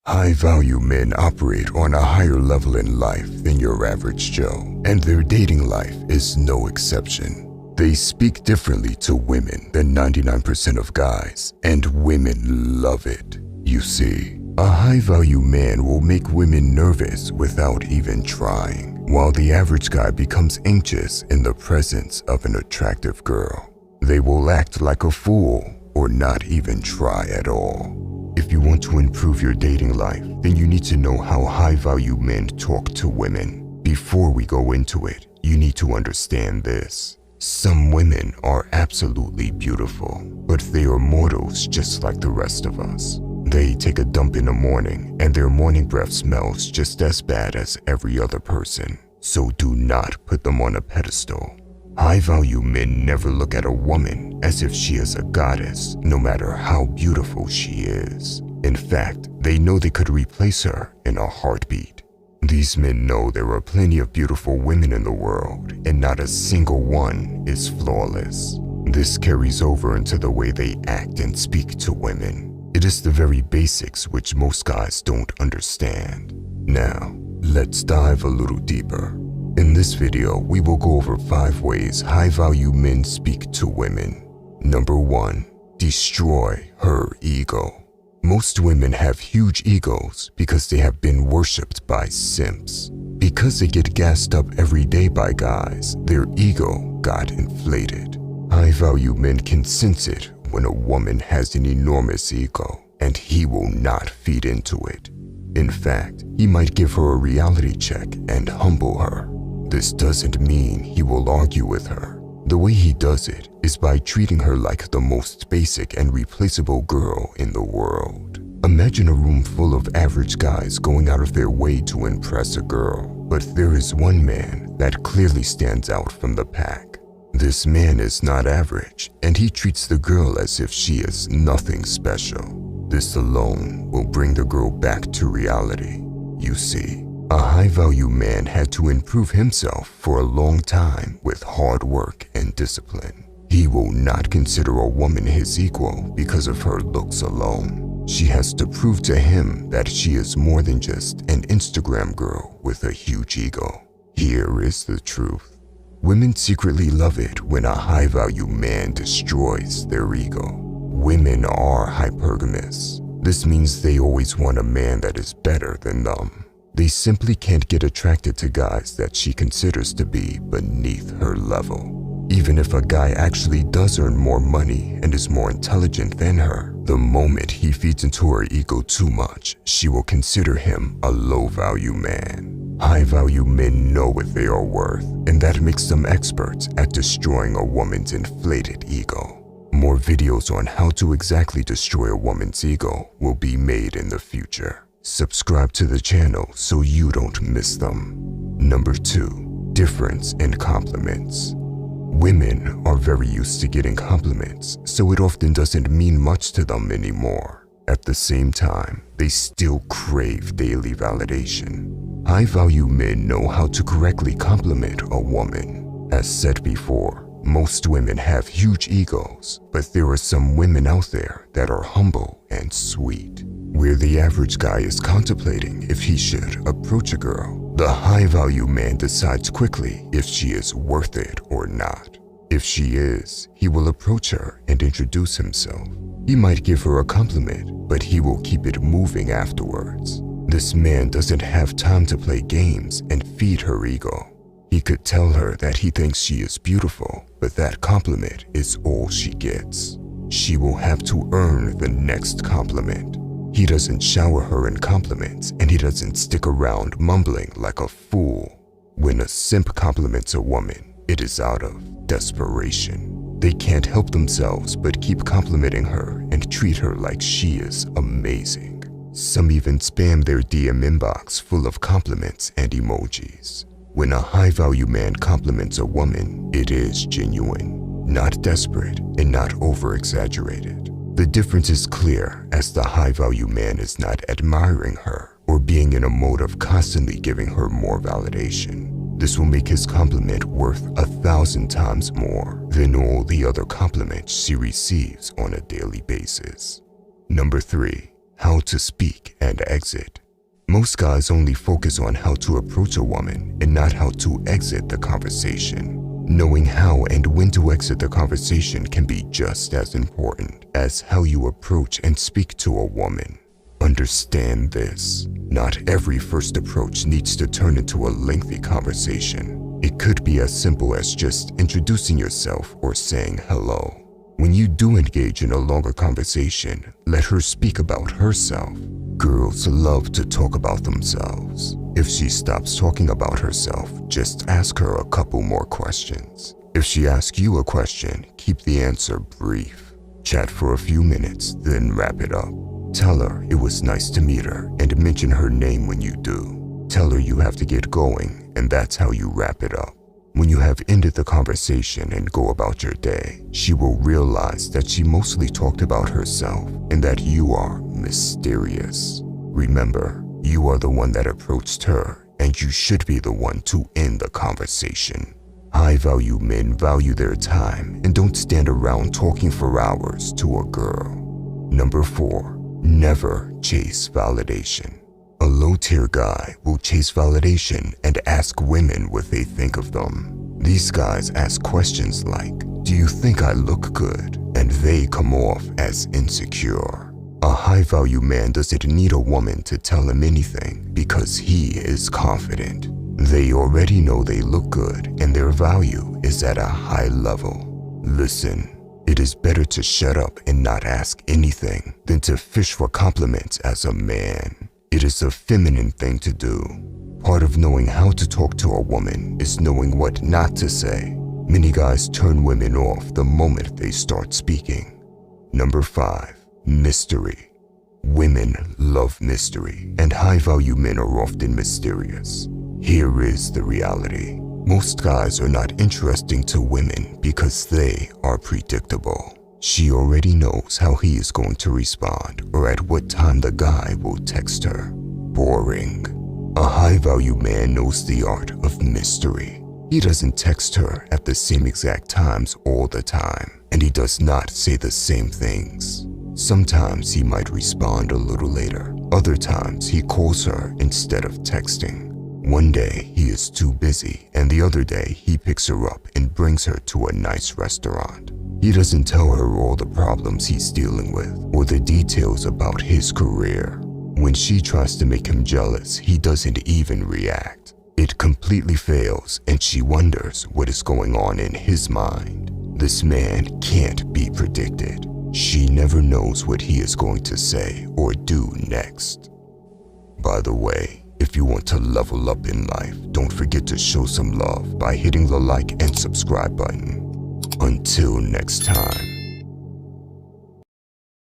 High-value men operate on a higher level in life than your average Joe, and their dating life is no exception. They speak differently to women than 99% of guys, and women love it. You see, a high-value man will make women nervous without even trying, while the average guy becomes anxious in the presence of an attractive girl. They will act like a fool or not even try at all. If you want to improve your dating life, then you need to know how high-value men talk to women. Before we go into it, you need to understand this. Some women are absolutely beautiful, but they are mortals just like the rest of us. They take a dump in the morning, and their morning breath smells just as bad as every other person. So do not put them on a pedestal. High-value men never look at a woman as if she is a goddess, no matter how beautiful she is. In fact, they know they could replace her in a heartbeat. These men know there are plenty of beautiful women in the world, and not a single one is flawless. This carries over into the way they act and speak to women. It is the very basics which most guys don't understand. Now, let's dive a little deeper. In this video, we will go over 5 ways high-value men speak to women. Number 1. Destroy her ego. Most women have huge egos because they have been worshipped by simps. Because they get gassed up every day by guys, their ego got inflated. High-value men can sense it when a woman has an enormous ego, and he will not feed into it. In fact, he might give her a reality check and humble her. This doesn't mean he will argue with her. The way he does it is by treating her like the most basic and replaceable girl in the world. Imagine a room full of average guys going out of their way to impress a girl, but there is one man that clearly stands out from the pack. This man is not average, and he treats the girl as if she is nothing special. This alone will bring the girl back to reality. You see, a high-value man had to improve himself for a long time with hard work and discipline. He will not consider a woman his equal because of her looks alone. She has to prove to him that she is more than just an Instagram girl with a huge ego. Here is the truth. Women secretly love it when a high-value man destroys their ego. Women are hypergamous. This means they always want a man that is better than them. They simply can't get attracted to guys that she considers to be beneath her level. Even if a guy actually does earn more money and is more intelligent than her, the moment he feeds into her ego too much, she will consider him a low-value man. High-value men know what they are worth, and that makes them experts at destroying a woman's inflated ego. More videos on how to exactly destroy a woman's ego will be made in the future. Subscribe to the channel so you don't miss them. Number 2. Difference in compliments. Women are very used to getting compliments, so it often doesn't mean much to them anymore. At the same time, they still crave daily validation. High-value men know how to correctly compliment a woman. As said before, most women have huge egos, but there are some women out there that are humble and sweet. Where the average guy is contemplating if he should approach a girl, the high-value man decides quickly if she is worth it or not. If she is, he will approach her and introduce himself. He might give her a compliment, but he will keep it moving afterwards. This man doesn't have time to play games and feed her ego. He could tell her that he thinks she is beautiful, but that compliment is all she gets. She will have to earn the next compliment. He doesn't shower her in compliments, and he doesn't stick around mumbling like a fool. When a simp compliments a woman, it is out of desperation. They can't help themselves but keep complimenting her and treat her like she is amazing. Some even spam their DM inbox full of compliments and emojis. When a high-value man compliments a woman, it is genuine, not desperate and not over-exaggerated. The difference is clear as the high-value man is not admiring her or being in a mode of constantly giving her more validation. This will make his compliment worth 1,000 times more than all the other compliments she receives on a daily basis. Number 3. How to speak and exit. Most guys only focus on how to approach a woman and not how to exit the conversation. Knowing how and when to exit the conversation can be just as important as how you approach and speak to a woman. Understand this. Not every first approach needs to turn into a lengthy conversation. It could be as simple as just introducing yourself or saying hello. When you do engage in a longer conversation, let her speak about herself. Girls love to talk about themselves. If she stops talking about herself, just ask her a couple more questions. If she asks you a question, keep the answer brief. Chat for a few minutes, then wrap it up. Tell her it was nice to meet her and mention her name when you do. Tell her you have to get going, and that's how you wrap it up. When you have ended the conversation and go about your day, she will realize that she mostly talked about herself and that you are mysterious. Remember, you are the one that approached her, and you should be the one to end the conversation. High-value men value their time and don't stand around talking for hours to a girl. Number 4, never chase validation. A low-tier guy will chase validation and ask women what they think of them. These guys ask questions like, "Do you think I look good?" And they come off as insecure. A high-value man doesn't need a woman to tell him anything because he is confident. They already know they look good and their value is at a high level. Listen, it is better to shut up and not ask anything than to fish for compliments as a man. It is a feminine thing to do. Part of knowing how to talk to a woman is knowing what not to say. Many guys turn women off the moment they start speaking. Number 5, mystery. Women love mystery, and high-value men are often mysterious. Here is the reality. Most guys are not interesting to women because they are predictable. She already knows how he is going to respond or at what time the guy will text her. Boring. A high-value man knows the art of mystery. He doesn't text her at the same exact times all the time, and he does not say the same things. Sometimes he might respond a little later. Other times he calls her instead of texting. One day he is too busy, and the other day he picks her up and brings her to a nice restaurant. He doesn't tell her all the problems he's dealing with or the details about his career. When she tries to make him jealous, he doesn't even react. It completely fails, and she wonders what is going on in his mind. This man can't be predicted. She never knows what he is going to say or do next. By the way, if you want to level up in life, don't forget to show some love by hitting the like and subscribe button. Until next time.